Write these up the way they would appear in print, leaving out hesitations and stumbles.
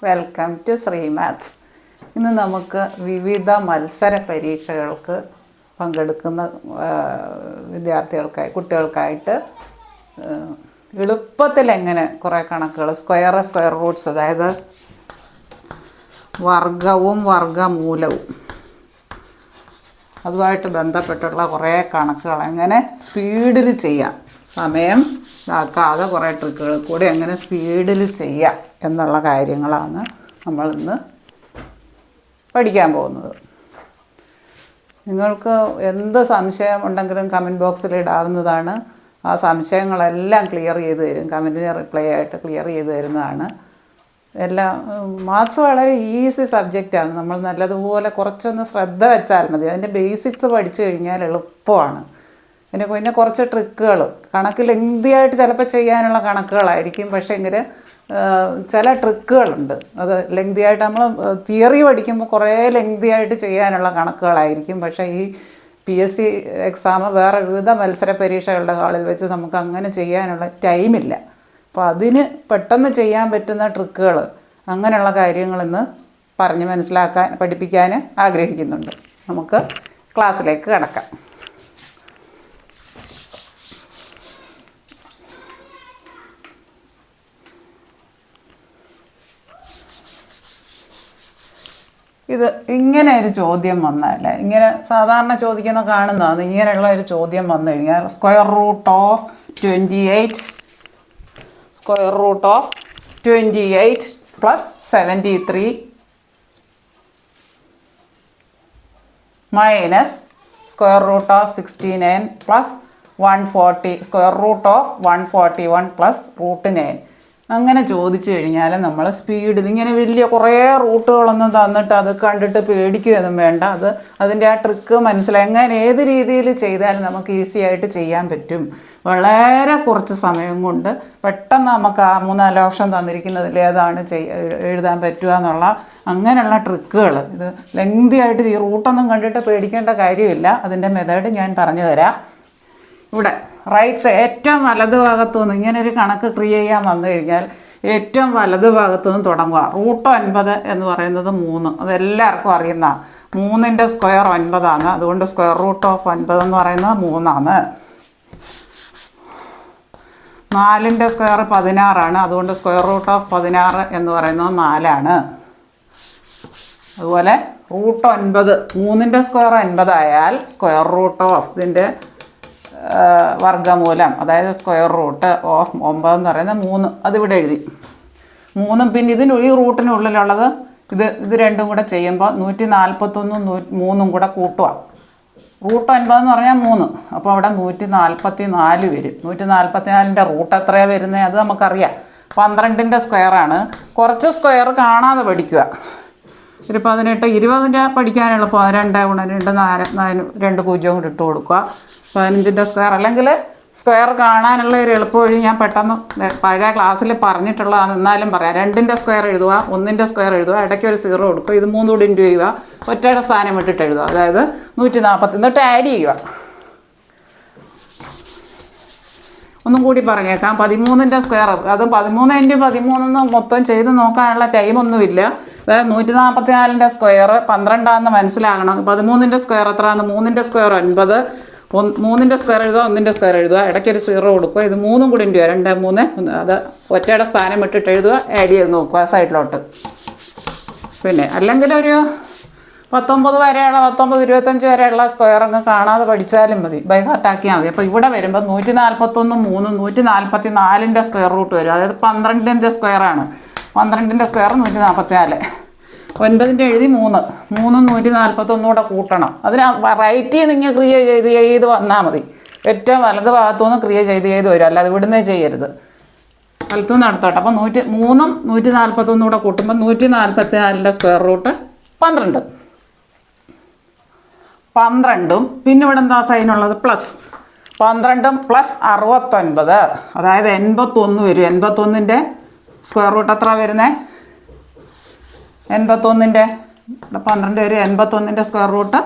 Welcome to Shri maths. ഇന്ന് നമുക്ക് വിവിധ മത്സര പരീക്ഷകൾക്ക് പങ്കെടുക്കുന്ന കുട്ടികൾക്കായിട്ട് എളുപ്പത്തിൽ എങ്ങനെ കുറേ കണക്കുകൾ സ്ക്വയർ റൂട്ട്സ്, അതായത് വർഗവും വർഗമൂലവും അതുമായിട്ട് ബന്ധപ്പെട്ടുള്ള കുറേ കണക്കുകൾ എങ്ങനെ സ്പീഡിൽ ചെയ്യാം, സമയം ഇതാക്കാതെ കുറേ ട്രിക്കുകൾ കൂടി എങ്ങനെ സ്പീഡിൽ ചെയ്യാം എന്നുള്ള കാര്യങ്ങളാണ് നമ്മളിന്ന് പഠിക്കാൻ പോകുന്നത്. നിങ്ങൾക്ക് എന്ത് സംശയം ഉണ്ടെങ്കിലും കമൻറ്റ് ബോക്സിൽ ഇടാവുന്നതാണ്. ആ സംശയങ്ങളെല്ലാം ക്ലിയർ ചെയ്ത് തരും, കമൻറ്റിന് റിപ്ലൈ ആയിട്ട് ക്ലിയർ ചെയ്ത് തരുന്നതാണ്. എല്ലാം മാത്സ് വളരെ ഈസി സബ്ജക്റ്റാണ്. നമ്മൾ നല്ലതുപോലെ കുറച്ചൊന്ന് ശ്രദ്ധ വെച്ചാൽ മതി. അതിൻ്റെ ബേസിക്സ് പഠിച്ചു കഴിഞ്ഞാൽ എളുപ്പമാണ്. പിന്നെ കുറച്ച് ട്രിക്കുകൾ, കണക്ക് ലെങ്തിയായിട്ട് ചിലപ്പോൾ ചെയ്യാനുള്ള കണക്കുകളായിരിക്കും, പക്ഷേ എങ്കിൽ ചില ട്രിക്കുകളുണ്ട്. അത് ലെങ്തിയായിട്ട് നമ്മൾ തിയറി പഠിക്കുമ്പോൾ കുറേ ലെങ്തിയായിട്ട് ചെയ്യാനുള്ള കണക്കുകളായിരിക്കും. പക്ഷേ ഈ PSC എക്സാം വേറെ വിവിധ മത്സര പരീക്ഷകളുടെ ഹാളിൽ വെച്ച് നമുക്ക് അങ്ങനെ ചെയ്യാനുള്ള ടൈമില്ല. അപ്പോൾ അതിന് പെട്ടെന്ന് ചെയ്യാൻ പറ്റുന്ന ട്രിക്കുകൾ, അങ്ങനെയുള്ള കാര്യങ്ങളിന്ന് പഠിപ്പിക്കാൻ ആഗ്രഹിക്കുന്നുണ്ട്. നമുക്ക് ക്ലാസ്സിലേക്ക് കടക്കാം. ഇത് ഇങ്ങനെ ഒരു ചോദ്യം വന്നാൽ, ഇങ്ങനെ സാധാരണ ചോദിക്കുന്ന കാണുന്നതാണ്, ഇങ്ങനെയുള്ള ഒരു ചോദ്യം വന്നു കഴിഞ്ഞാൽ square root of 28 plus 73 minus square root of 69 plus 140 square root of 141 plus root 9 അങ്ങനെ ചോദിച്ചു കഴിഞ്ഞാൽ നമ്മൾ സ്പീഡിൽ ഇങ്ങനെ വലിയ കുറേ റൂട്ടുകളൊന്നും തന്നിട്ട് അത് കണ്ടിട്ട് പേടിക്കുകയൊന്നും വേണ്ട. അതിൻ്റെ ആ ട്രിക്ക് മനസ്സിലായി എങ്ങനെ ഏത് രീതിയിൽ ചെയ്താലും നമുക്ക് ഈസി ആയിട്ട് ചെയ്യാൻ പറ്റും. വളരെ കുറച്ച് സമയം കൊണ്ട് പെട്ടെന്ന് നമുക്ക് ആ 3-4 ഓപ്ഷൻ തന്നിരിക്കുന്നതിൽ ഏതാണ് എഴുതാൻ പറ്റുക എന്നുള്ള അങ്ങനെയുള്ള ട്രിക്കുകൾ. ഇത് ലെങ്തി ആയിട്ട് ഈ റൂട്ടൊന്നും കണ്ടിട്ട് പേടിക്കേണ്ട കാര്യമില്ല. അതിൻ്റെ മെത്തേഡ് ഞാൻ പറഞ്ഞു തരാം. ഇവിടെ റൈറ്റ്സ് ഏറ്റവും വലത് ഭാഗത്തു നിന്ന് ഇങ്ങനെ ഒരു കണക്ക് ക്രിയേറ്റ് ചെയ്യാൻ വന്നു കഴിഞ്ഞാൽ ഏറ്റവും വലത് ഭാഗത്തു നിന്ന് തുടങ്ങുക. റൂട്ട് 9 എന്ന് പറയുന്നത് 3, അതെല്ലാവർക്കും അറിയുന്ന 3ൻ്റെ സ്ക്വയർ 9 ആണ്. അതുകൊണ്ട് സ്ക്വയർ റൂട്ട് ഓഫ് 9 എന്ന് പറയുന്നത് 3 ആണ്. 4ൻ്റെ സ്ക്വയർ 16 ആണ്. അതുകൊണ്ട് സ്ക്വയർ റൂട്ട് ഓഫ് 16 എന്ന് പറയുന്നത് 4 ആണ്. അതുപോലെ റൂട്ട് 9, 3ൻ്റെ സ്ക്വയർ 9 ആയാൽ സ്ക്വയർ റൂട്ട് ഓഫ് ഇതിൻ്റെ വർഗമൂലം, അതായത് സ്ക്വയർ റൂട്ട് ഓഫ് 9 എന്ന് പറയുന്നത് 3, അതിവിടെ എഴുതി 3. പിന്നെ ഈ റൂട്ടിനുള്ളിലുള്ളത് ഇത് രണ്ടും കൂടെ ചെയ്യുമ്പോൾ 141 3 കൂടെ കൂട്ടുക. റൂട്ട് 9 എന്ന് പറഞ്ഞാൽ 3, അപ്പോൾ അവിടെ 144 വരും. 144ൻ്റെ റൂട്ട് എത്രയാണ് വരുന്നത് അത് നമുക്കറിയാം. 12ൻ്റെ സ്ക്വയറാണ്. കുറച്ച് സ്ക്വയർ കാണാതെ പഠിക്കുക. ഒരു 18, 20ൻ്റെ പഠിക്കാൻ എളുപ്പം. 2 × 2 4, 2 0 കൂടി ഇട്ട് കൊടുക്കുക. 15ൻ്റെ സ്ക്വയർ, അല്ലെങ്കിൽ സ്ക്വയർ കാണാനുള്ള ഒരു എളുപ്പ വഴി ഞാൻ പെട്ടെന്ന് പഴയ ക്ലാസ്സിൽ പറഞ്ഞിട്ടുള്ളതാണ്, എന്നാലും പറയാം. 2ൻ്റെ സ്ക്വയർ എഴുതുക, 1ൻ്റെ സ്ക്വയർ എഴുതുക, ഇടയ്ക്ക് ഒരു 0 കൊടുക്കുക. ഇത് 3 കൂടി ഇൻറ്റു ചെയ്യുക, ഒറ്റയുടെ സ്ഥാനം ഇട്ടിട്ട് എഴുതുക. അതായത് 140. എന്നിട്ട് ആഡ് ചെയ്യുക. ഒന്നും കൂടി പറഞ്ഞേക്കാം. 13ൻ്റെ സ്ക്വയർ, അത് 13 × 13 മൊത്തം ചെയ്ത് നോക്കാനുള്ള ടൈമൊന്നുമില്ല. അതായത് 144ൻ്റെ സ്ക്വയർ 12 മനസ്സിലാകണം. 13ൻ്റെ സ്ക്വയർ എത്രയാണ്? 3ൻ്റെ സ്ക്വയർ 9. 3ൻ്റെ സ്ക്വയർ എഴുതുക, 1ൻ്റെ സ്ക്വയർ എഴുതുക, ഇടയ്ക്കൊരു 0 കൊടുക്കുക. ഇത് 3 കൂടി ഇൻറ്റു 2 3, അത് ഒറ്റയുടെ സ്ഥാനം ഇട്ടിട്ട് എഴുതുക, ആഡ് ചെയ്ത് നോക്കുക സൈഡിലോട്ട്. പിന്നെ അല്ലെങ്കിൽ ഒരു 19 വരെയുള്ള 19, 25 വരെയുള്ള സ്ക്വയർ അങ്ങ് കാണാതെ പഠിച്ചാലും മതി, ബൈ ഹാർട്ടാക്കിയാൽ മതി. അപ്പോൾ ഇവിടെ വരുമ്പോൾ 141 3 144ൻ്റെ സ്ക്വയർ റൂട്ട് വരും. അതായത് 12ൻ്റെ സ്ക്വയറാണ്. 12ൻ്റെ സ്ക്വയർ 144. 9ൻ്റെ എഴുതി 3 141 കൂടെ കൂട്ടണം. അതിന് റൈറ്റ് നിങ്ങൾ ക്രിയേറ്റ് ചെയ്ത് വന്നാൽ മതി. ഏറ്റവും വലത് ഭാഗത്തുനിന്ന് ക്രിയേറ്റ് ചെയ്ത് വരും, അല്ലാതെ ഇവിടുന്നേ ചെയ്യരുത്. വലത്തുനിന്ന് അടുത്തോട്ടെ. അപ്പോൾ 3 141 കൂടെ കൂട്ടുമ്പോൾ 144ൻ്റെ സ്ക്വയർ റൂട്ട് 12. 12ഉം പിന്നെ ഇവിടെ എന്താ സൈനുള്ളത്? പ്ലസ് 12 പ്ലസ് 69, അതായത് 81 വരും. 81ൻ്റെ സ്ക്വയർ റൂട്ട് എത്ര വരുന്നത്? 81ൻ്റെ 12 വരും. 81ൻ്റെ സ്ക്വയർ റൂട്ട്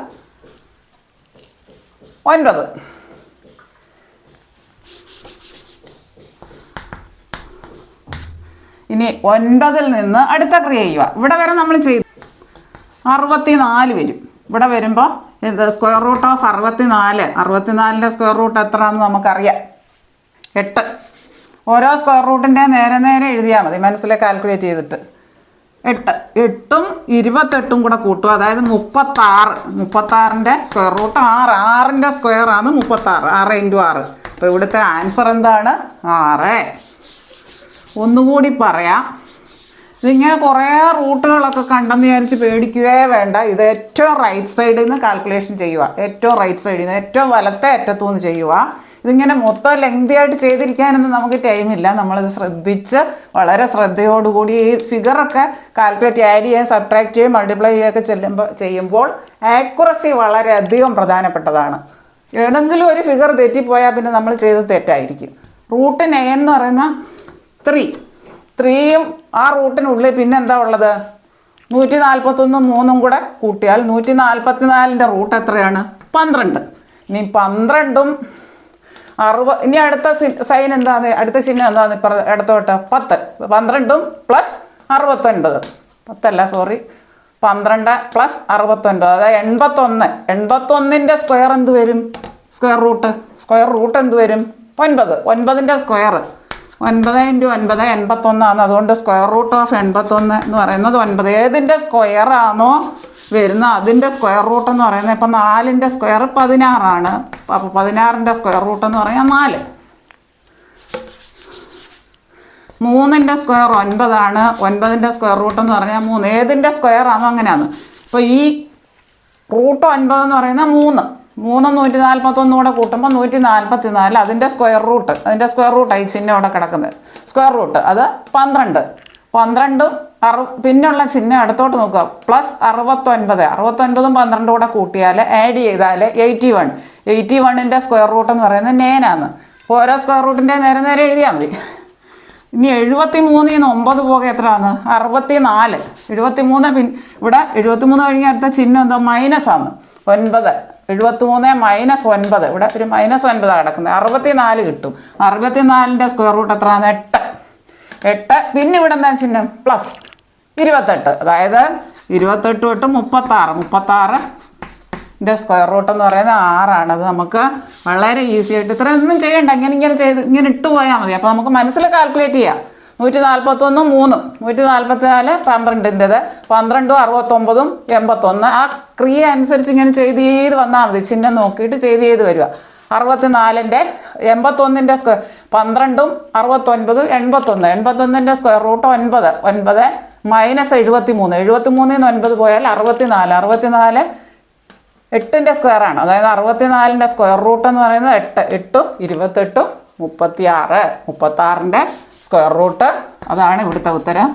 9. ഇനി 9-ൽ നിന്ന് അടുത്ത ക്രിയ ചെയ്യുക. ഇവിടെ വരെ നമ്മൾ ചെയ്തു 64 വരും. ഇവിടെ വരുമ്പോൾ ഇത് സ്ക്വയർ റൂട്ട് ഓഫ് 64. 64ൻ്റെ സ്ക്വയർ റൂട്ട് എത്രയാണെന്ന് നമുക്കറിയാം, 8. ഓരോ സ്ക്വയർ റൂട്ടിൻ്റെ നേരെ നേരെ എഴുതിയാൽ മതി, മനസ്സിൽ കാൽക്കുലേറ്റ് ചെയ്തിട്ട്. 8 8ഉം 28ഉം കൂടെ കൂട്ടുക, അതായത് 36. 36ൻ്റെ സ്ക്വയർ റൂട്ട് 6. 6ൻ്റെ സ്ക്വയറാണ് 36. 6 × 6. അപ്പോൾ ഇവിടുത്തെ ആൻസർ എന്താണ്? 6. ഒന്നുകൂടി പറയാം. ഇതിങ്ങനെ കുറേ റൂട്ടുകളൊക്കെ കണ്ടെന്ന് വിചാരിച്ച് പേടിക്കുകയേ വേണ്ട. ഇത് ഏറ്റവും റൈറ്റ് സൈഡിൽ നിന്ന് കാൽക്കുലേഷൻ ചെയ്യുക. ഏറ്റവും റൈറ്റ് സൈഡിൽ നിന്ന്, ഏറ്റവും വലത്തെ അറ്റത്തു നിന്ന് ചെയ്യുക. ഇതിങ്ങനെ മൊത്തം ലെങ്തി ആയിട്ട് ചെയ്തിരിക്കാനൊന്നും നമുക്ക് ടൈമില്ല. നമ്മളിത് ശ്രദ്ധിച്ച് വളരെ ശ്രദ്ധയോടുകൂടി ഈ ഫിഗറൊക്കെ കാൽക്കുലേറ്റ് ആഡ് ചെയ്യുകയും സബ്ട്രാക്ട് ചെയ്യുകയും മൾട്ടിപ്ലൈ ചെയ്യുകയൊക്കെ ചെയ്യുമ്പോൾ ആക്യുറസി വളരെയധികം പ്രധാനപ്പെട്ടതാണ്. ഏതെങ്കിലും ഒരു ഫിഗർ തെറ്റിപ്പോയാൽ പിന്നെ നമ്മൾ ചെയ്ത് തെറ്റായിരിക്കും. റൂട്ട് 9 എന്ന് പറയുന്ന 3യും ആ റൂട്ടിനുള്ളിൽ പിന്നെ എന്താ ഉള്ളത്? 141 3ഉം കൂടെ കൂട്ടിയാൽ 144ൻ്റെ റൂട്ട് എത്രയാണ്? 12. ഇനി 12ഉം 60. ഇനി അടുത്ത സൈൻ എന്താണ്? അടുത്ത ചിഹ്നം എന്താണ്? ഇടത്തോട്ട് 10. 12ഉം പ്ലസ് 69. 10 സോറി, 12 പ്ലസ് 69, അതായത് 81. 81ൻ്റെ സ്ക്വയർ എന്ത് വരും? സ്ക്വയർ റൂട്ട് എന്ത് വരും? 9. 9ൻ്റെ സ്ക്വയർ 9 × 9 81 അതുകൊണ്ട് സ്ക്വയർ റൂട്ട് ഓഫ് 81 എന്ന് പറയുന്നത് 9. ഏതിൻ്റെ സ്ക്വയർ ആണോ വരുന്നത് അതിൻ്റെ സ്ക്വയർ റൂട്ട് എന്ന് പറയുന്നത്, ഇപ്പം 4ൻ്റെ സ്ക്വയർ 16. അപ്പോൾ 16ൻ്റെ സ്ക്വയർ റൂട്ട് എന്ന് പറയാം 4. 3ൻ്റെ സ്ക്വയർ 9. 9ൻ്റെ സ്ക്വയർ റൂട്ട് എന്ന് പറഞ്ഞാൽ 3. ഏതിൻ്റെ സ്ക്വയർ ആണോ അങ്ങനെയാണ്. അപ്പോൾ ഈ റൂട്ട് 9 എന്ന് പറയുന്നത് 3. 141 കൂടെ കൂട്ടുമ്പോൾ 144. അതിൻ്റെ സ്ക്വയർ റൂട്ട് ഈ ചിഹ്നം ഇവിടെ കിടക്കുന്നത് സ്ക്വയർ റൂട്ട് അത് 12. 12ഉം പിന്നുള്ള ചിഹ്നം അടുത്തോട്ട് നോക്കുക, പ്ലസ് 69. 69ഉം 12ഉം കൂടെ കൂട്ടിയാൽ ആഡ് ചെയ്താൽ 81. 81ൻ്റെ സ്ക്വയർ റൂട്ട് എന്ന് പറയുന്നത് 9 ആണ്. അപ്പോൾ ഓരോ സ്ക്വയർ റൂട്ടിൻ്റെ നേരെ നേരെ എഴുതിയാൽ മതി. ഇനി 73 ന്ന് 9 പോകെ എത്രയാണ്? 64. 73 ഇവിടെ 73 കഴിഞ്ഞ അടുത്ത ചിഹ്നം എന്താ? മൈനസാണ്. 9. 73 മൈനസ് 9. ഇവിടെ ഒരു -9 കിടക്കുന്നത്. 64 കിട്ടും. 64ൻ്റെ സ്ക്വയർ റൂട്ട് എത്രയാണ്? 8. പിന്നെ ഇവിടെ എന്താ ചിഹ്നം? പ്ലസ് 28. അതായത് 28 തൊട്ട് 36. 36ൻ്റെ സ്ക്വയർ റൂട്ട് എന്ന് പറയുന്നത് 6 ആണ്. അത് നമുക്ക് വളരെ ഈസി ആയിട്ട് ഇത്രയൊന്നും ചെയ്യണ്ട, ഇങ്ങനെ ഇട്ട് പോയാൽ മതി. അപ്പോൾ നമുക്ക് മനസ്സിൽ കാൽക്കുലേറ്റ് ചെയ്യാം. 141 3, 144 12ൻ്റെത്, 12ഉം 69ഉം 81. ആ ക്രിയ അനുസരിച്ച് ഇങ്ങനെ ചെയ്ത് വന്നാൽ മതി. ചിഹ്നം നോക്കിയിട്ട് ചെയ്ത് വരിക. 64ൻ്റെ 81ൻ്റെ സ്ക്വയർ 12ഉം 69ഉം 81. 81ൻ്റെ സ്ക്വയർ റൂട്ട് 9. 9 മൈനസ് 73. 73 ന്ന് 9 പോയാൽ 64. 64 8ൻ്റെ സ്ക്വയർ ആണ്. അതായത് 64ൻ്റെ സ്ക്വയർ റൂട്ട് എന്ന് പറയുന്നത് 8. 8ഉം 28ഉം 36. 36ൻ്റെ സ്ക്വയർ റൂട്ട് അതാണ് ഇവിടുത്തെ ഉത്തരം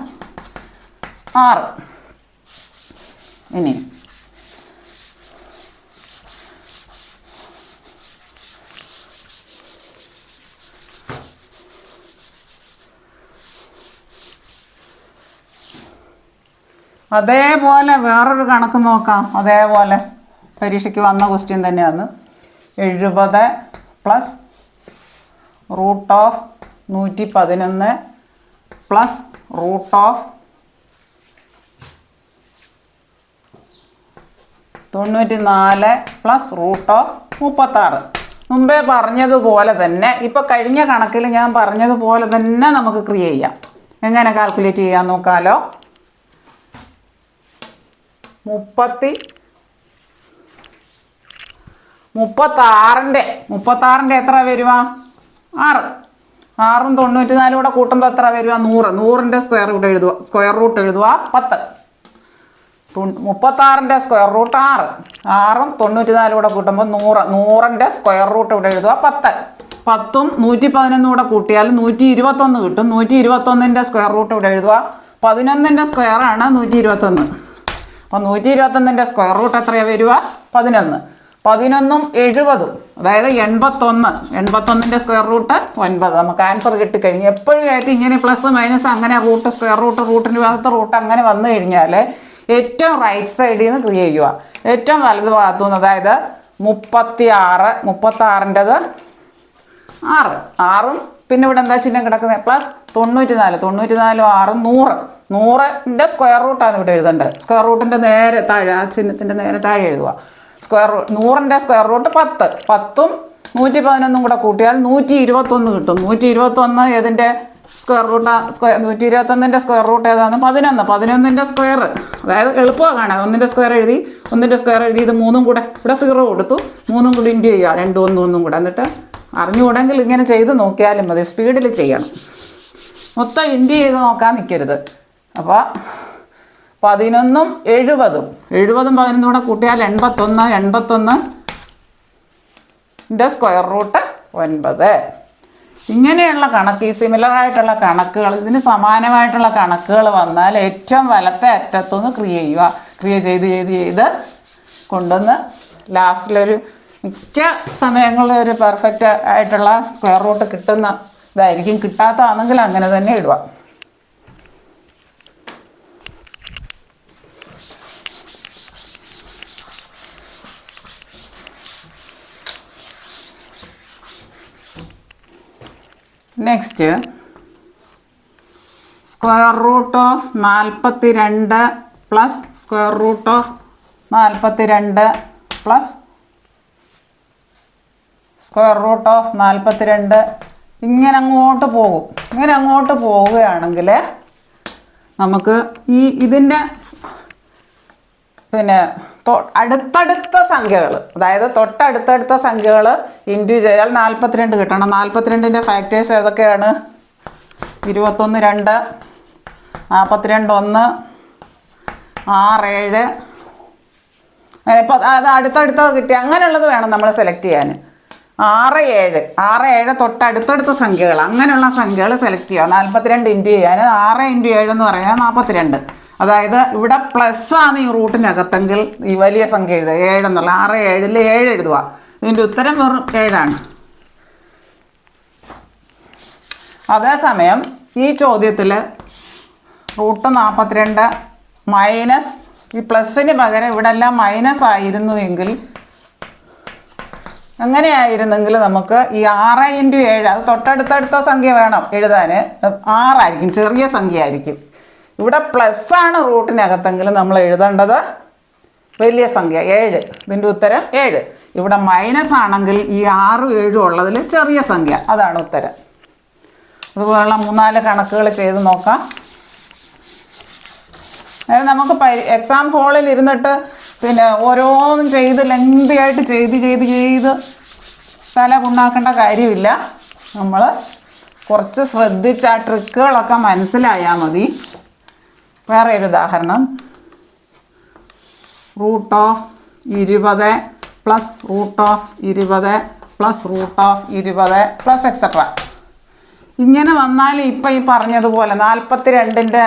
6. ഇനി അതേപോലെ വേറൊരു കണക്ക് നോക്കാം. അതേപോലെ പരീക്ഷയ്ക്ക് വന്ന ക്വസ്റ്റ്യൻ തന്നെയാണ്. 70 plus root of 111 plus root of 94 plus root of 36. മുമ്പേ പറഞ്ഞതുപോലെ തന്നെ, ഇപ്പോൾ കഴിഞ്ഞ കണക്കിൽ ഞാൻ പറഞ്ഞതുപോലെ തന്നെ നമുക്ക് ക്രിയ ചെയ്യാം. എങ്ങനെ കാൽക്കുലേറ്റ് ചെയ്യാൻ നോക്കാമല്ലോ. 36ൻ്റെ എത്ര വരുക? 6. 6ഉം 94 കൂടെ കൂട്ടുമ്പോൾ എത്ര വരുക? 100. 100ൻ്റെ സ്ക്വയർ റൂട്ട് എഴുതുക 10. 36ൻ്റെ സ്ക്വയർ റൂട്ട് 6. 6ഉം 94 കൂടെ കൂട്ടുമ്പോൾ 100. 100ൻ്റെ സ്ക്വയർ റൂട്ട് ഇവിടെ എഴുതുക 10. 10ഉം 111 കൂടെ കൂട്ടിയാൽ 121 കിട്ടും. 121ൻ്റെ സ്ക്വയർ റൂട്ട് ഇവിടെ എഴുതുക. 11ൻ്റെ സ്ക്വയറാണ് 121. അപ്പോൾ 121ൻ്റെ സ്ക്വയർ റൂട്ട് എത്രയാണ് വരിക? 11. 11ഉം 70, അതായത് 81. 81ൻ്റെ സ്ക്വയർ റൂട്ട് 9. നമുക്ക് ആൻസർ കിട്ടിക്കഴിഞ്ഞു. എപ്പോഴും ആയിട്ട് ഇങ്ങനെ പ്ലസ് മൈനസ് അങ്ങനെ റൂട്ട് സ്ക്വയർ റൂട്ടിൻ്റെ ഭാഗത്ത് റൂട്ട് അങ്ങനെ വന്നു കഴിഞ്ഞാൽ ഏറ്റവും റൈറ്റ് സൈഡിൽ നിന്ന് ക്രിയ ചെയ്യുക. ഏറ്റവും വലത് ഭാഗത്തു നിന്ന്, അതായത് 36. 36ൻ്റെത് 6. 6ഉം പിന്നെ ഇവിടെ എന്താ ചിഹ്നം കിടക്കുന്നത്? പ്ലസ് 94. 94 6 100. 100ൻ്റെ സ്ക്വയർ റൂട്ടാണ് ഇവിടെ എഴുതേണ്ടത്. സ്ക്വയർ റൂട്ടിൻ്റെ നേരെ താഴെ, ആ ചിഹ്നത്തിൻ്റെ നേരെ താഴെ എഴുതുക. 100ൻ്റെ സ്ക്വയർ റൂട്ട് 10. 10ഉം 111 കൂടെ കൂട്ടിയാൽ 121 കിട്ടും. 121 ഏതിൻ്റെ സ്ക്വയർ റൂട്ടാ? 121ൻ്റെ സ്ക്വയർ റൂട്ട് ഏതാണ്? 11. 11ൻ്റെ സ്ക്വയർ, അതായത് എളുപ്പമാണ് കാണാൻ. 1ൻ്റെ സ്ക്വയർ എഴുതി, 1ൻ്റെ സ്ക്വയർ എഴുതി, ഇത് 3ഉം കൂടെ ഇവിടെ 0 കൊടുത്തു, 3ഉം കൂടി ഇൻറ്റു ചെയ്യുക, 2 1 1 കൂടെ. എന്നിട്ട് അറിഞ്ഞുകൂടെങ്കിൽ ഇങ്ങനെ ചെയ്ത് നോക്കിയാലും മതി, സ്പീഡിൽ ചെയ്യണം. മൊത്തം ഇൻറ്റു ചെയ്ത് നോക്കാൻ നിൽക്കരുത്. അപ്പോൾ 11ഉം 70ഉം 11ഉം കൂടെ കൂട്ടിയാൽ 81. 81ൻ്റെ സ്ക്വയർ റൂട്ട് 9. ഇങ്ങനെയുള്ള കണക്ക്, ഈ സിമിലറായിട്ടുള്ള കണക്കുകൾ, ഇതിന് സമാനമായിട്ടുള്ള കണക്കുകൾ വന്നാൽ ഏറ്റവും വലത്തെ അറ്റത്തുനിന്ന് ക്രിയ ചെയ്ത് കൊണ്ടുവന്ന് ലാസ്റ്റിലൊരു മിക്ക സമയങ്ങളിൽ ഒരു പെർഫെക്റ്റ് ആയിട്ടുള്ള സ്ക്വയർ റൂട്ട് കിട്ടുന്ന ഇതായിരിക്കും. കിട്ടാത്തതാണെങ്കിൽ അങ്ങനെ തന്നെ ഇടുക. Next, square root of 42 plus square root of 42 plus square root of 42. ഇങ്ങനെ അങ്ങോട്ട് പോകും. ഇങ്ങനെ അങ്ങോട്ട് പോവുകയാണെങ്കിൽ നമുക്ക് ഇതിൻ്റെ പിന്നെ അടുത്തടുത്ത സംഖ്യകൾ, അതായത് തൊട്ടടുത്തടുത്ത സംഖ്യകൾ ഇൻറ്റു ചെയ്താൽ 42 കിട്ടണം. 42ൻ്റെ ഫാക്ടേഴ്സ് ഏതൊക്കെയാണ്? 21 2, 42 1, 6 7. ഇപ്പോൾ അത് അടുത്തടുത്ത കിട്ടി, അങ്ങനെയുള്ളത് വേണം നമ്മൾ സെലക്ട് ചെയ്യാൻ. 6 7 തൊട്ടടുത്തടുത്ത സംഖ്യകൾ, അങ്ങനെയുള്ള സംഖ്യകൾ സെലക്ട് ചെയ്യുക. 42 ഇൻറ്റു ചെയ്യാൻ 6 × 7 എന്ന് പറയുന്നത് 42. അതായത് ഇവിടെ പ്ലസ് ആണ് ഈ റൂട്ടിനകത്തെങ്കിൽ ഈ വലിയ സംഖ്യ എഴുതുക, 7 എന്നുള്ള. 6 7 7 എഴുതുക. ഇതിൻ്റെ ഉത്തരം വെറും 7 അതേസമയം ഈ ചോദ്യത്തിൽ റൂട്ട് 42 മൈനസ്, ഈ പ്ലസ്സിന് പകരം ഇവിടെ എല്ലാം മൈനസ് ആയിരുന്നു എങ്കിൽ, അങ്ങനെയായിരുന്നെങ്കിൽ നമുക്ക് ഈ 6 × 7, അത് തൊട്ടടുത്തടുത്ത സംഖ്യ വേണം എഴുതാൻ, 6 ആയിരിക്കും, ചെറിയ സംഖ്യ ആയിരിക്കും. ഇവിടെ പ്ലസ് ആണ് റൂട്ടിനകത്തെങ്കിൽ നമ്മൾ എഴുതേണ്ടത് വലിയ സംഖ്യ 7. ഇതിൻ്റെ ഉത്തരം 7. ഇവിടെ മൈനസ് ആണെങ്കിൽ ഈ 6 7 ഉള്ളതിൽ ചെറിയ സംഖ്യ, അതാണ് ഉത്തരം. അതുപോലുള്ള 3-4 കണക്കുകൾ ചെയ്ത് നോക്കാം. അതായത് നമുക്ക് എക്സാം ഹോളിൽ ഇരുന്നിട്ട് പിന്നെ ഓരോന്നും ചെയ്ത് ലെങ്തിയായിട്ട് ചെയ്ത് തല പുണ്ണാക്കേണ്ട കാര്യമില്ല. നമ്മൾ കുറച്ച് ശ്രദ്ധിച്ച് ആ ട്രിക്കുകളൊക്കെ മനസ്സിലായാൽ മതി. വേറെ ഒരു ഉദാഹരണം, root of 20 plus root of 20 plus root of 20 plus etcetera. ഇങ്ങനെ വന്നാൽ ഇപ്പം ഈ പറഞ്ഞതുപോലെ 42ൻ്റെ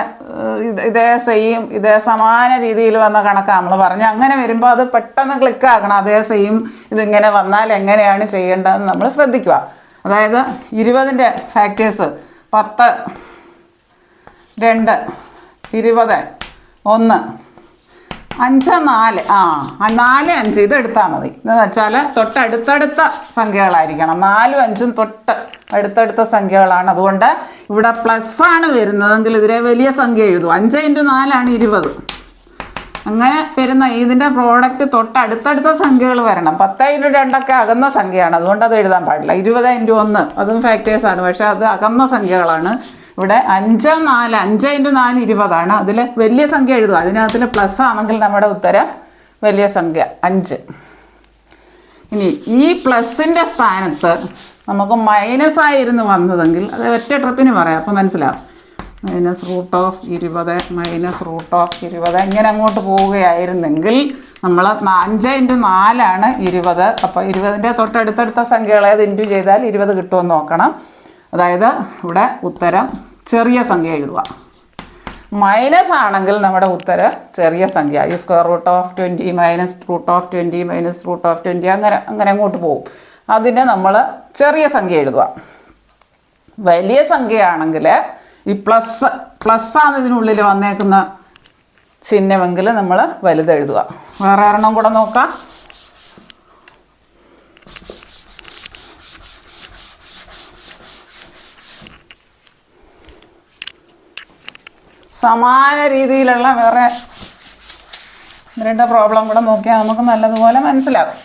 ഇതേ സമാന രീതിയിൽ വന്ന കണക്കാണ് നമ്മൾ പറഞ്ഞത്. അങ്ങനെ വരുമ്പോൾ അത് പെട്ടെന്ന് ക്ലിക്കാക്കണം. അതേ സെയിം ഇതിങ്ങനെ വന്നാൽ എങ്ങനെയാണ് ചെയ്യേണ്ടതെന്ന് നമ്മൾ ശ്രദ്ധിക്കുക. അതായത് 20ൻ്റെ ഫാക്ടേഴ്സ് 10 2 20 1 5 4 4 5 ഇത് എടുത്താൽ മതി. എന്ന് വെച്ചാൽ തൊട്ടടുത്തടുത്ത സംഖ്യകളായിരിക്കണം. 4 5 തൊട്ട് അടുത്തടുത്ത സംഖ്യകളാണ്. അതുകൊണ്ട് ഇവിടെ പ്ലസ് ആണ് വരുന്നതെങ്കിൽ ഇതിലെ വലിയ സംഖ്യ എഴുതും. 5 × 4 = 20. അങ്ങനെ വരുന്ന ഇതിൻ്റെ പ്രോഡക്റ്റ് തൊട്ടടുത്തടുത്ത സംഖ്യകൾ വരണം. 10 × 2 ഒക്കെ അകന്ന സംഖ്യയാണ്, അതുകൊണ്ട് അത് എഴുതാൻ പാടില്ല. 20 × 1 അതും ഫാക്ടേഴ്സാണ്, പക്ഷേ അത് അകന്ന സംഖ്യകളാണ്. ഇവിടെ 5 4 5 × 4 20 അതിൽ വലിയ സംഖ്യ എഴുതുക. അതിനകത്തിൽ പ്ലസ് ആണെങ്കിൽ നമ്മുടെ ഉത്തരം വലിയ സംഖ്യ 5. ഇനി ഈ പ്ലസിൻ്റെ സ്ഥാനത്ത് നമുക്ക് മൈനസ് ആയിരുന്നു വന്നതെങ്കിൽ അത് ഒറ്റ ട്രിപ്പിന് പറയാം, അപ്പോൾ മനസ്സിലാവും. Minus root of 20 minus root of 20 ഇങ്ങനെ അങ്ങോട്ട് പോവുകയായിരുന്നെങ്കിൽ നമ്മൾ 5 × 4 20. അപ്പോൾ 20ൻ്റെ തൊട്ടടുത്തടുത്ത സംഖ്യകളെ അത് ഇൻറ്റു ചെയ്താൽ 20 കിട്ടുമെന്ന് നോക്കണം. അതായത് ഇവിടെ ഉത്തരം ചെറിയ സംഖ്യ എഴുതുക. മൈനസ് ആണെങ്കിൽ നമ്മുടെ ഉത്തരം ചെറിയ സംഖ്യ, ഈ square root of 20 minus root of 20 minus root of 20 അങ്ങനെ അങ്ങോട്ട് പോകും. അതിന് നമ്മൾ ചെറിയ സംഖ്യ എഴുതുക. വലിയ സംഖ്യയാണെങ്കിൽ ഈ പ്ലസ് ആണ് ഇതിനുള്ളിൽ വന്നേക്കുന്ന ചിഹ്നമെങ്കിൽ നമ്മൾ വലുതെഴുതുക. വേറെ ഒരെണ്ണം കൂടെ നോക്കാം. സമാന രീതിയിലുള്ള വേറെ 2 പ്രോബ്ലം കൂടെ നോക്കിയാൽ നമുക്ക് നല്ലതുപോലെ മനസ്സിലാവും.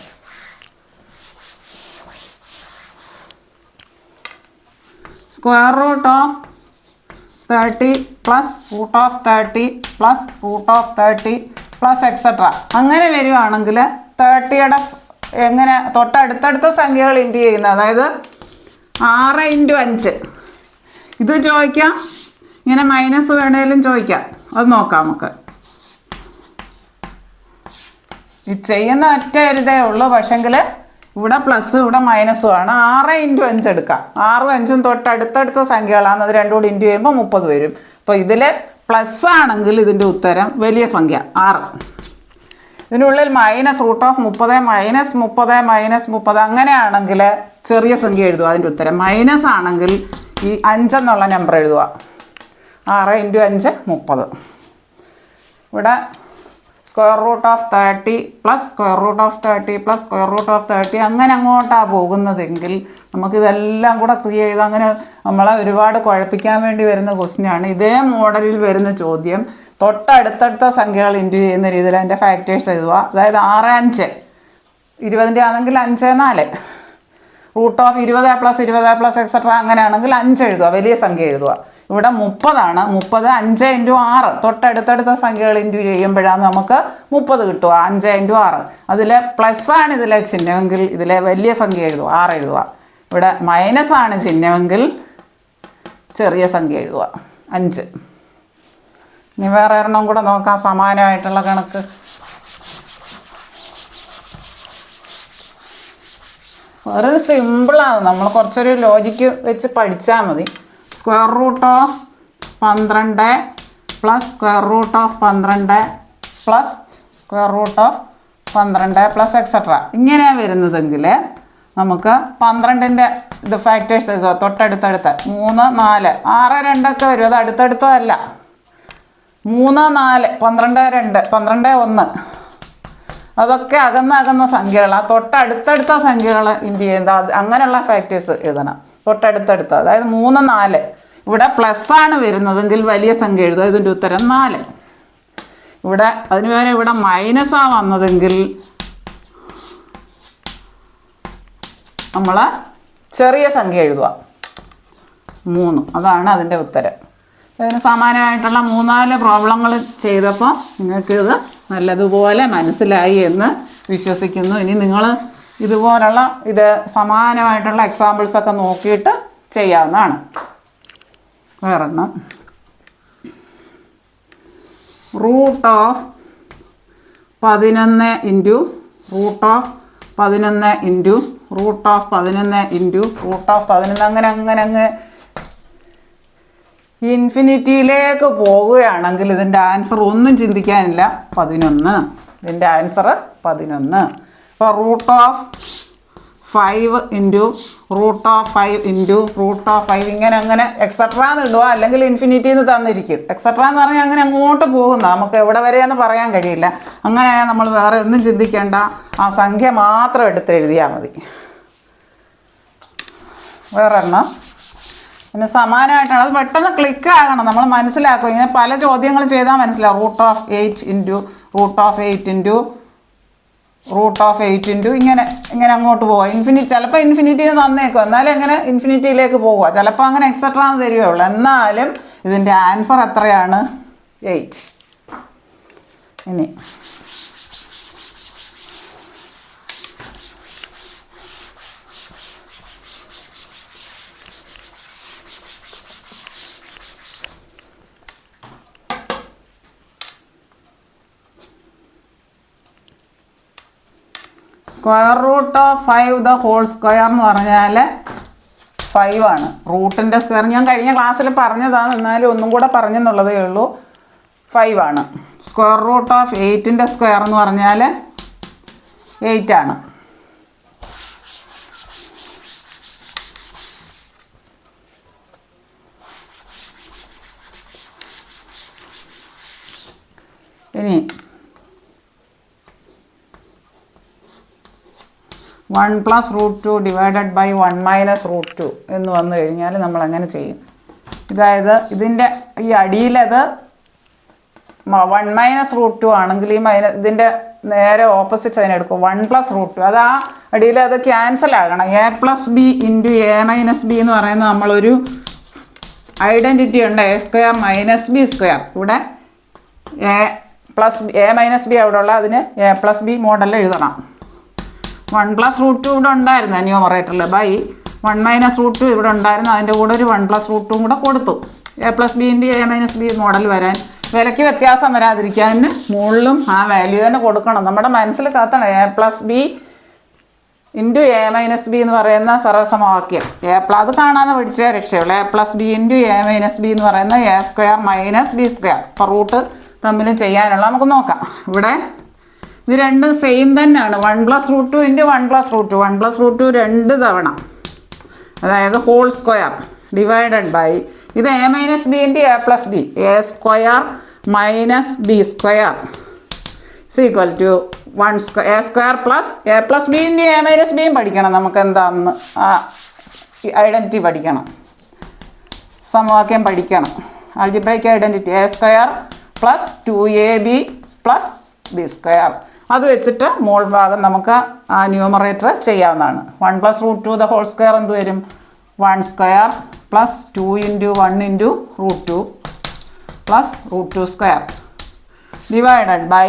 Square root of 30 plus root of 30 plus root of 30 plus etcetera അങ്ങനെ വരുവാണെങ്കിൽ 30യുടെ എങ്ങനെ തൊട്ടടുത്തടുത്ത സംഖ്യകൾ ഇൻറ്റു ചെയ്യുന്നത്, അതായത് 6 × 5 ഇത് ചോദിക്കാം, ഇങ്ങനെ മൈനസ് വേണേലും ചോദിക്കാം. അത് നോക്കാം നമുക്ക്. ഇത് ചെയ്യുന്ന ഒറ്റ ഒരിതേ ഉള്ളൂ, പക്ഷെങ്കിൽ ഇവിടെ പ്ലസ് ഇവിടെ മൈനസും ആണ്. 6 × 5 എടുക്കാം. 6ഉം 5ഉം തൊട്ടടുത്തടുത്ത സംഖ്യകളാണ്, അത് രണ്ടും കൂടി ഇൻറ്റു ചെയ്യുമ്പോൾ 30 വരും. അപ്പോൾ ഇതിൽ പ്ലസ് ആണെങ്കിൽ ഇതിൻ്റെ ഉത്തരം വലിയ സംഖ്യ 6. ഇതിനുള്ളിൽ minus root of 30 minus 30 minus 30 അങ്ങനെയാണെങ്കിൽ ചെറിയ സംഖ്യ എഴുതുക. അതിൻ്റെ ഉത്തരം മൈനസ് ആണെങ്കിൽ ഈ 5 എന്നുള്ള നമ്പർ എഴുതുക. 6 × 5 30. ഇവിടെ square root of 30 plus square root of 30 plus square root of 30 അങ്ങനെ അങ്ങോട്ടാണ് പോകുന്നതെങ്കിൽ നമുക്കിതെല്ലാം കൂടെ ക്രിയേറ്റ് ചെയ്ത് അങ്ങനെ നമ്മളെ ഒരുപാട് കുഴപ്പിക്കാൻ വേണ്ടി വരുന്ന ക്വസ്റ്റ്യനാണ്. ഇതേ മോഡലിൽ വരുന്ന ചോദ്യം തൊട്ടടുത്തടുത്ത സംഖ്യകൾ ഇൻറ്റു ചെയ്യുന്ന രീതിയിൽ അതിൻ്റെ ഫാക്ടേഴ്സ് എഴുതുക. അതായത് 6 5 20ൻ്റെ ആണെങ്കിൽ 5 4 root of 20 plus 20 plus etcetera അങ്ങനെയാണെങ്കിൽ 5 എഴുതുക, വലിയ സംഖ്യ എഴുതുക. ഇവിടെ 30 ആണ്. 30 5 × 6 തൊട്ടടുത്തടുത്ത സംഖ്യകൾ ഇൻറ്റു ചെയ്യുമ്പോഴാണ് നമുക്ക് 30 കിട്ടുക. 5 × 6 അതിലെ പ്ലസ് ആണ് ഇതിലെ ചിഹ്നമെങ്കിൽ ഇതിലെ വലിയ സംഖ്യ എഴുതുക, 6 എഴുതുക. ഇവിടെ മൈനസ് ആണ് ചിഹ്നമെങ്കിൽ ചെറിയ സംഖ്യ എഴുതുക, 5. ഇനി വേറെ ഒരെണ്ണം കൂടെ നോക്കാം, സമാനമായിട്ടുള്ള കണക്ക്. വളരെ സിമ്പിളാണ്, നമ്മൾ കുറച്ചൊരു ലോജിക്ക് വെച്ച് പഠിച്ചാൽ മതി. Square root of 12 plus square root of 12 plus square root of 12 plus etcetera ഇങ്ങനെയാണ് വരുന്നതെങ്കിൽ നമുക്ക് 12ൻ്റെ ഇത് ഫാക്ടേഴ്സ് തൊട്ടടുത്തടുത്ത് 3 4 6 2 ഒക്കെ വരും. അത് അടുത്തടുത്തതല്ല. 3 4 12 2 12 1 അതൊക്കെ അകന്ന സംഖ്യകളാണ്. തൊട്ടടുത്തടുത്ത സംഖ്യകൾ ഇൻറ്റു ചെയ്യുന്നത് അങ്ങനെയുള്ള ഫാക്ടേഴ്സ് എഴുതണം. തൊട്ടടുത്തടുത്ത അതായത് 3 4 ഇവിടെ പ്ലസ് ആണ് വരുന്നതെങ്കിൽ വലിയ സംഖ്യ എഴുതുക. ഇതിൻ്റെ ഉത്തരം 4. ഇവിടെ അതിന് പകരം ഇവിടെ മൈനസാണ് വന്നതെങ്കിൽ നമ്മൾ ചെറിയ സംഖ്യ എഴുതുക, 3. അതാണ് അതിൻ്റെ ഉത്തരം. അതിന് സമാനമായിട്ടുള്ള 3-4 പ്രോബ്ലങ്ങൾ ചെയ്തപ്പോൾ നിങ്ങൾക്കിത് നല്ലതുപോലെ മനസ്സിലായി എന്ന് വിശ്വസിക്കുന്നു. ഇനി നിങ്ങൾ ഇതുപോലുള്ള സമാനമായിട്ടുള്ള എക്സാമ്പിൾസൊക്കെ നോക്കിയിട്ട് ചെയ്യാവുന്നതാണ്. വേറൊന്നും root of 11 into root of 11 into root of 11 into root of 11 അങ്ങനെ അങ്ങ് ഇൻഫിനിറ്റിയിലേക്ക് പോവുകയാണെങ്കിൽ ഇതിൻ്റെ ആൻസർ ഒന്നും ചിന്തിക്കാനില്ല, 11. ഇതിൻ്റെ ആൻസർ 11. അപ്പോൾ root of 5 into root of 5 into root of 5 ഇങ്ങനെ എക്സെട്ര എന്ന് ഇടുക, അല്ലെങ്കിൽ ഇൻഫിനിറ്റി എന്ന് തന്നിരിക്കും. എക്സെട്ര എന്ന് പറഞ്ഞാൽ അങ്ങനെ അങ്ങോട്ട് പോകുന്ന നമുക്ക് എവിടെ വരെയെന്ന് പറയാൻ കഴിയില്ല. അങ്ങനെയായാൽ നമ്മൾ വേറെ ഒന്നും ചിന്തിക്കേണ്ട, ആ സംഖ്യ മാത്രം എടുത്ത് എഴുതിയാൽ മതി. വേറെ എണ്ണം പിന്നെ സമാനമായിട്ടാണ്. അത് പെട്ടെന്ന് ക്ലിക്ക് ആകണം, നമ്മൾ മനസ്സിലാക്കും. ഇങ്ങനെ പല ചോദ്യങ്ങൾ ചെയ്താൽ മനസ്സിലാവും. Root of 8 into root of 8 into root of 8 into ഇങ്ങനെ അങ്ങോട്ട് പോവുക. ചിലപ്പോൾ ഇൻഫിനിറ്റി തന്നേക്കും, എന്നാലും എങ്ങനെ ഇൻഫിനിറ്റിയിലേക്ക് പോവുക. ചിലപ്പോൾ അങ്ങനെ എക്സെട്ര എന്ന് തരുകയുള്ളൂ. എന്നാലും ഇതിൻ്റെ ആൻസർ എത്രയാണ്? 8. ഇനി square root of 5 the whole square എന്ന് പറഞ്ഞാൽ 5 ആണ്. റൂട്ടിൻ്റെ സ്ക്വയർ ഞാൻ കഴിഞ്ഞ ക്ലാസ്സിൽ പറഞ്ഞതാണ്, എന്നാലും ഒന്നും കൂടെ പറഞ്ഞെന്നുള്ളതേ ഉള്ളൂ. 5 ആണ്. സ്ക്വയർ റൂട്ട് ഓഫ് 8ൻ്റെ സ്ക്വയർ എന്ന് പറഞ്ഞാൽ 8 ആണ്. ഇനി 1 + √2 ഡിവൈഡഡ് ബൈ 1 - √2 എന്ന് വന്നു കഴിഞ്ഞാൽ നമ്മൾ അങ്ങനെ ചെയ്യും. അതായത് ഇതിൻ്റെ ഈ അടിയിലത് 1 മൈനസ് റൂട്ട് 2 ആണെങ്കിൽ ഈ ഇതിൻ്റെ നേരെ ഓപ്പോസിറ്റ് സൈൻ എടുക്കും 1 പ്ലസ് റൂട്ട് 2. അത് ആ അടിയിൽ അത് ക്യാൻസൽ ആകണം. A plus B into A minus B എന്ന് പറയുന്നത് നമ്മളൊരു ഐഡൻറ്റിറ്റി ഉണ്ട്, A square minus B square. ഇവിടെ എ മൈനസ് ബി അവിടെ ഉള്ള അതിന് എ പ്ലസ് ബി മോഡലിൽ എഴുതണം. 1 പ്ലസ് റൂട്ട് 2 ഇവിടെ ഉണ്ടായിരുന്നു ന്യൂമറേറ്ററിൽ, ബൈ 1 മൈനസ് റൂട്ട് 2 ഇവിടെ ഉണ്ടായിരുന്നു, അതിൻ്റെ കൂടെ ഒരു 1 പ്ലസ് റൂട്ട് 2 കൂടെ കൊടുത്തു. A plus B into A minus B model വരാൻ, വിലയ്ക്ക് വ്യത്യാസം വരാതിരിക്കാൻ മുകളിലും ആ വാല്യൂ തന്നെ കൊടുക്കണം. നമ്മുടെ മനസ്സിൽ കാത്തണം A plus B into A minus B എന്ന് പറയുന്ന സർവ്വസമവാക്യം. അത് കാണാതെ പഠിച്ചേ രക്ഷയുള്ളൂ. A plus B into A minus B എന്ന് പറയുന്ന A square minus B square. അപ്പോൾ റൂട്ട് തമ്മിൽ ചെയ്യാനുള്ള നമുക്ക് നോക്കാം. ഇവിടെ ഇത് രണ്ടും സെയിം തന്നെയാണ്. 1 plus root 2 into 1 plus root 2. 1 plus root 2 2 തവണ, അതായത് ഹോൾ സ്ക്വയർ ഡിവൈഡഡ് ബൈ ഇത് A minus B into A plus B, A square minus B square equal to 1 square A square plus A plus B into A minus ബിയും പഠിക്കണം. നമുക്ക് എന്താണെന്ന് ആ identity പഠിക്കണം, സമവാക്യം പഠിക്കണം. Algebraic identity A square plus 2ab plus B square. അത് വെച്ചിട്ട് മോൾ ഭാഗം നമുക്ക് ആ ന്യൂമറേറ്റർ ചെയ്യാവുന്നതാണ്. 1 plus root 2 the whole square എന്ത് വരും? 1 square plus 2 into 1 into root 2 plus root 2 square divided by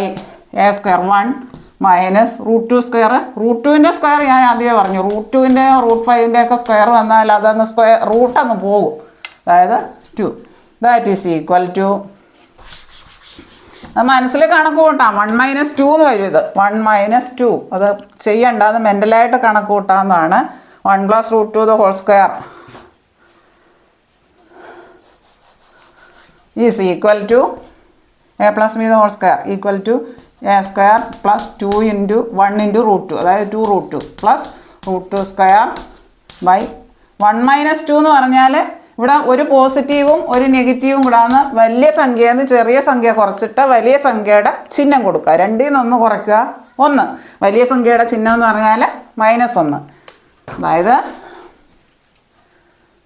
a square 1 minus root 2 square. Root 2ൻ്റെ square ഞാൻ ആദ്യമേ പറഞ്ഞു. റൂട്ട് 2ൻ്റെ റൂട്ട് 5ൻ്റെ ഒക്കെ സ്ക്വയർ വന്നാൽ അതങ്ങ് സ്ക്വയർ റൂട്ട് അങ്ങ് പോകും, അതായത് 2. ദാറ്റ് ഈസ് ഈക്വൽ ടു, അത് മനസ്സിൽ കണക്ക് കൂട്ടാം. 1 മൈനസ് 2 എന്ന് വരും. ഇത് 1 മൈനസ് 2 അത് ചെയ്യണ്ട, അത് മെൻ്റലായിട്ട് കണക്ക് കൂട്ടാവുന്നതാണ്. 1 plus root 2 the whole square is equal to A plus B the whole square equal to A square plus 2 into 1 into root 2, അതായത് 2 root 2 plus root 2 square by 1 minus 2 എന്ന് പറഞ്ഞാൽ ഇവിടെ ഒരു പോസിറ്റീവും ഒരു നെഗറ്റീവും കൂടാന്ന് വലിയ സംഖ്യയിൽ നിന്ന് ചെറിയ സംഖ്യ കുറച്ചിട്ട് വലിയ സംഖ്യയുടെ ചിഹ്നം കൊടുക്കുക. 2ൽ നിന്ന് 1 കുറയ്ക്കുക 1. വലിയ സംഖ്യയുടെ ചിഹ്നം എന്ന് പറഞ്ഞാൽ -1, അതായത്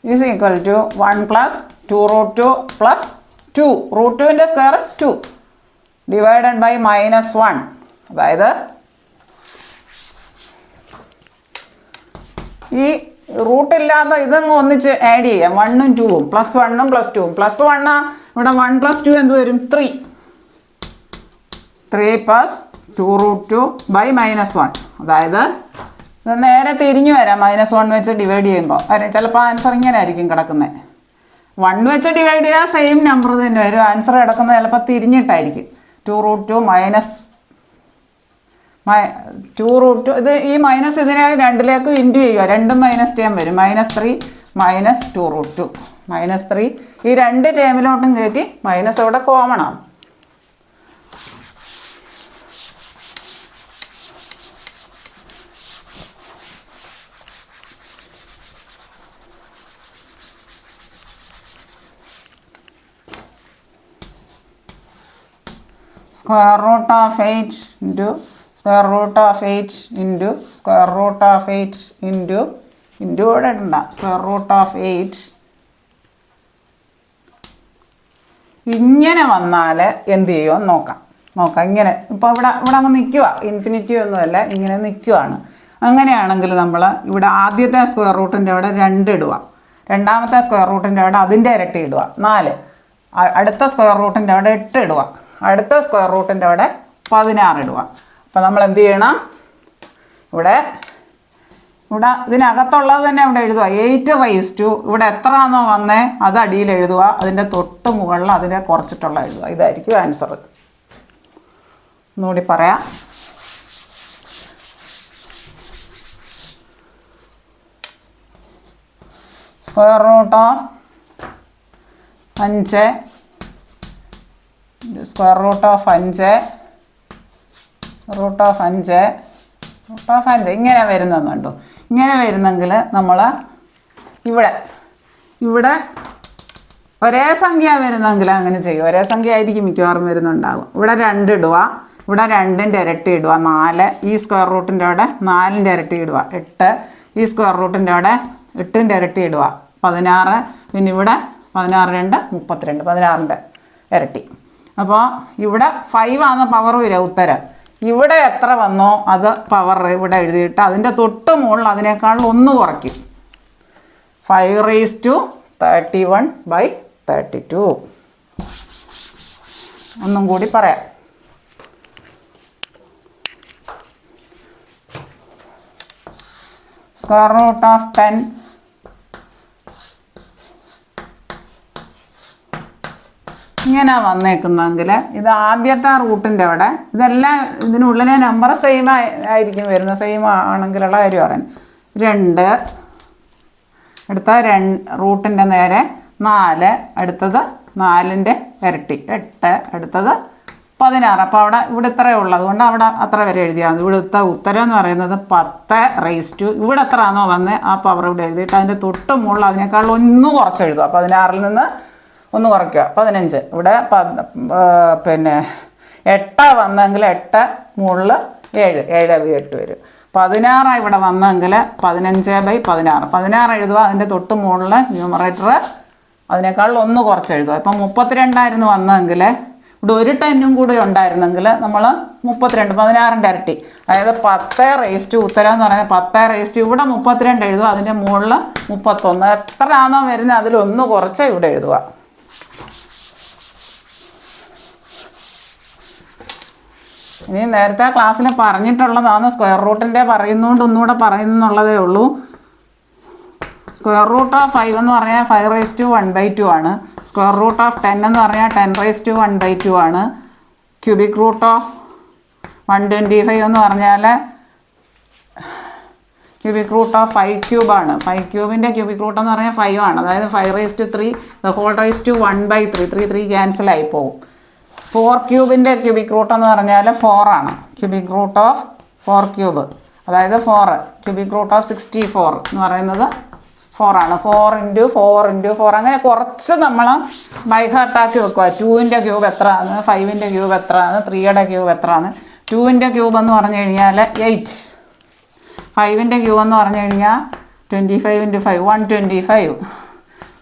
is equal to 1 plus 2 root 2 plus 2 root 2ൻ്റെ സ്ക്വയർ 2 ഡിവൈഡഡ് ബൈ -1, അതായത് ഈ റൂട്ടില്ലാത്ത ഇതങ്ങ് ഒന്നിച്ച് ആഡ് ചെയ്യാം. 1ഉം 2ഉം പ്ലസ് 1ഉം പ്ലസ് 2ഉം പ്ലസ് 1 ഇവിടെ 1 പ്ലസ് 2 എന്ത് വരും? 3 പ്ലസ് 2 റൂട്ട് 2 ബൈ -1, അതായത് ഇത് നേരെ തിരിഞ്ഞു വരാം. -1 വെച്ച് ഡിവൈഡ് ചെയ്യുമ്പോൾ ചിലപ്പോൾ ആൻസർ ഇങ്ങനെ ആയിരിക്കും കിടക്കുന്നത്. 1 വെച്ച് ഡിവൈഡ് ചെയ്യാൻ സെയിം നമ്പർ തന്നെ വരും. ആൻസർ കിടക്കുന്നത് ചിലപ്പോൾ തിരിഞ്ഞിട്ടായിരിക്കും. 2 റൂട്ട് 2 മൈനസ് 2 റൂട്ട് 2 ഇത് ഈ മൈനസ് ഇതിനെ 2ലേക്ക് ഇൻറ്റു ചെയ്യുക. 2ഉം മൈനസ് ടേം വരും. -3 മൈനസ് 2 റൂട്ട് 2 -3 ഈ 2 ടേമിലോട്ടും കയറ്റി മൈനസ് ഇവിടെ കോമൺ ആവും. Square root of 8 into square root of 8 into square root of 8 into ഇവിടെ ഇടണ്ട. സ്ക്വയർ റൂട്ട് ഓഫ് 8 ഇങ്ങനെ വന്നാൽ എന്ത് ചെയ്യുമെന്ന് നോക്കാം. ഇങ്ങനെ ഇപ്പോൾ ഇവിടെ അങ്ങ് നിൽക്കുക, ഇൻഫിനിറ്റി ഒന്നുമല്ല, ഇങ്ങനെ നിൽക്കുകയാണ്. അങ്ങനെയാണെങ്കിൽ നമ്മൾ ഇവിടെ ആദ്യത്തെ സ്ക്വയർ റൂട്ടിൻ്റെ അവിടെ 2 ഇടുക, രണ്ടാമത്തെ സ്ക്വയർ റൂട്ടിൻ്റെ അവിടെ അതിൻ്റെ ഇരട്ടി ഇടുക 4, അടുത്ത സ്ക്വയർ റൂട്ടിൻ്റെ അവിടെ 8 ഇടുക, അടുത്ത സ്ക്വയർ റൂട്ടിൻ്റെ അവിടെ 16 ഇടുക. അപ്പോൾ നമ്മൾ എന്ത് ചെയ്യണം? ഇവിടെ ഇതിനകത്തുള്ളത് തന്നെ ഇവിടെ എഴുതുക. 8 റൈസ് ടു ഇവിടെ എത്ര ആണോ വന്നേ അത് അടിയിൽ എഴുതുക, അതിൻ്റെ തൊട്ട് മുകളിൽ അതിനെ കുറച്ചിട്ടുള്ള എഴുതുക. ഇതായിരിക്കും ആൻസർ. ഒന്നുകൂടി പറയാം. Square root of 5 square root of 5 ഇങ്ങനെ വരുന്നുണ്ടോ? ഇങ്ങനെ വരുന്നെങ്കിൽ നമ്മൾ ഇവിടെ ഒരേ സംഖ്യ വരുന്നെങ്കിൽ അങ്ങനെ ചെയ്യും. ഒരേ സംഖ്യ ആയിരിക്കും മിക്കവാറും വരുന്നുണ്ടാകും. ഇവിടെ 2 ഇടുക, ഇവിടെ 2ൻ്റെ ഇരട്ടി ഇടുക 4, ഈ സ്ക്വയർ റൂട്ടിൻ്റെ അവിടെ 4ൻ്റെ ഇരട്ടി ഇടുക 8, ഈ സ്ക്വയർ റൂട്ടിൻ്റെ അവിടെ 8ൻ്റെ ഇരട്ടി ഇടുക 16, പിന്നെ ഇവിടെ 16 2 32 16ൻ്റെ ഇരട്ടി. അപ്പോൾ ഇവിടെ 5 ആണ് പവർ വരിക ഉത്തരം. ഇവിടെ എത്ര വന്നോ അത് പവർ ഇവിടെ എഴുതിയിട്ട് അതിൻ്റെ തൊട്ട് മുകളിൽ അതിനേക്കാൾ 1 കുറയ്ക്കും. 5⁻31/32. ഒന്നും കൂടി പറയാം. സ്ക്വയർ റൂട്ട് ഓഫ് 10 ഇങ്ങനെ വന്നേക്കുന്നെങ്കിൽ ഇത് ആദ്യത്തെ റൂട്ടിൻ്റെ അവിടെ ഇതെല്ലാം ഇതിനുള്ളിലെ നമ്പർ സെയിം ആയിരിക്കും വരുന്നത്. സെയിം ആണെങ്കിലുള്ള കാര്യം പറയാൻ 2 അടുത്ത റൂട്ടിൻ്റെ നേരെ 4 അടുത്തത് 4ൻ്റെ ഇരട്ടി 8 അടുത്തത് 16. അപ്പോൾ ഇവിടെ ഇത്രയേ ഉള്ളൂ. അതുകൊണ്ട് അവിടെ അത്ര വരെ എഴുതിയാൽ മതി. ഇവിടുത്തെ ഉത്തരം എന്ന് പറയുന്നത് 10⁻². ഇവിടെ എത്ര ആണോ വന്നത് ആ പവർ ഇവിടെ എഴുതിയിട്ട് അതിൻ്റെ തൊട്ട് മുകളിൽ അതിനേക്കാൾ 1 കുറച്ച് എഴുതുക. 16ൽ നിന്ന് 1 കുറയ്ക്കുക 15. ഇവിടെ പിന്നെ 8 വന്നെങ്കിൽ 8 മുകളിൽ 7 7/8 വരും. 16 ഇവിടെ വന്നെങ്കിൽ 15/16. 16 എഴുതുക. അതിൻ്റെ തൊട്ട് മുകളിൽ ന്യൂമറേറ്റർ അതിനേക്കാൾ 1 കുറച്ച് എഴുതുക. ഇപ്പം 32 വന്നെങ്കിൽ ഇവിടെ ഒരു 10 കൂടി ഉണ്ടായിരുന്നെങ്കിൽ നമ്മൾ 32 16ൻ്റെ ഇരട്ടി അതായത് 10⁻. ഉത്തരം എന്ന് പറയുന്നത് 10⁻. ഇവിടെ 32 എഴുതുക. അതിൻ്റെ മുകളിൽ 31. എത്ര ആണോ വരുന്നത് അതിൽ 1 കുറച്ച് ഇവിടെ എഴുതുക. ഇനി നേരത്തെ ക്ലാസ്സിൽ പറഞ്ഞിട്ടുള്ളതാണ്. സ്ക്വയർ റൂട്ടിൻ്റെ പറയുന്നതുകൊണ്ട് ഒന്നുകൂടെ പറയുന്നുള്ളതേ ഉള്ളൂ. സ്ക്വയർ റൂട്ട് ഓഫ് 5 എന്ന് പറഞ്ഞാൽ 5⁻1/2 ആണ്. സ്ക്വയർ റൂട്ട് ഓഫ് 10 എന്ന് പറഞ്ഞാൽ 10⁻1/2 ആണ്. ക്യൂബിക് റൂട്ട് ഓഫ് 125 എന്ന് പറഞ്ഞാൽ ക്യൂബിക് റൂട്ട് ഓഫ് 5³ ആണ്. 5³ ക്യൂബിക് റൂട്ട് എന്ന് പറഞ്ഞാൽ 5 ആണ്. അതായത് 5⁻3 1/3 3 ക്യാൻസലായി പോകും. 4³ ക്യൂബിക് റൂട്ട് എന്ന് പറഞ്ഞാൽ 4 ആണ്. ക്യൂബിക് റൂട്ട് ഓഫ് 4³ അതായത് 4. ക്യൂബിക് റൂട്ട് ഓഫ് 64 എന്ന് പറയുന്നത് 4 ആണ്. 4 × 4 × 4 അങ്ങനെ കുറച്ച് നമ്മൾ ബൈഹാർട്ടാക്കി വെക്കുക. 2ൻ്റെ ക്യൂബ് എത്രയാണ്, 5ൻ്റെ ക്യൂബ് എത്രയാണ്, 3യുടെ ക്യൂബ് എത്രയാണ്. 2ൻ്റെ ക്യൂബ് എന്ന് പറഞ്ഞു കഴിഞ്ഞാൽ 8. 5ൻ്റെ ക്യൂബ് എന്ന് പറഞ്ഞു കഴിഞ്ഞാൽ 25 × 5 125.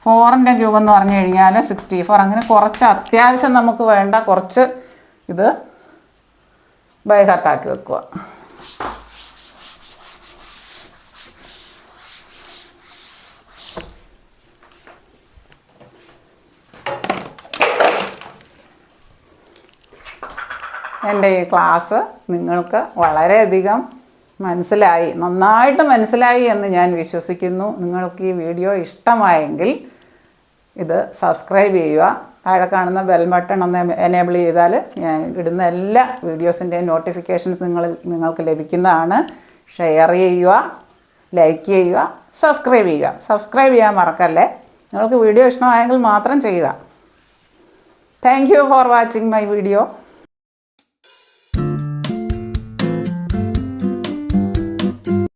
4ൻ്റെ ക്യൂബ് എന്ന് പറഞ്ഞു കഴിഞ്ഞാൽ 64. അങ്ങനെ കുറച്ച് അത്യാവശ്യം നമുക്ക് വേണ്ട കുറച്ച് ഇത് ബൈഹാർട്ടാക്കി വെക്കുക. എൻ്റെ ഈ ക്ലാസ് നിങ്ങൾക്ക് വളരെയധികം നന്നായിട്ട് മനസ്സിലായി എന്ന് ഞാൻ വിശ്വസിക്കുന്നു. നിങ്ങൾക്ക് ഈ വീഡിയോ ഇഷ്ടമായെങ്കിൽ ഇത് സബ്സ്ക്രൈബ് ചെയ്യുക. താഴെ കാണുന്ന ബെൽ ബട്ടൺ ഒന്ന് എനേബിൾ ചെയ്താൽ ഞാൻ ഇടുന്ന എല്ലാ വീഡിയോസിൻ്റെയും നോട്ടിഫിക്കേഷൻസ് നിങ്ങൾക്ക് ലഭിക്കുന്നതാണ്. ഷെയർ ചെയ്യുക, ലൈക്ക് ചെയ്യുക, സബ്സ്ക്രൈബ് ചെയ്യുക. സബ്സ്ക്രൈബ് ചെയ്യാൻ മറക്കല്ലേ. നിങ്ങൾക്ക് വീഡിയോ ഇഷ്ടമായെങ്കിൽ മാത്രം ചെയ്യുക. Thank you for watching my video.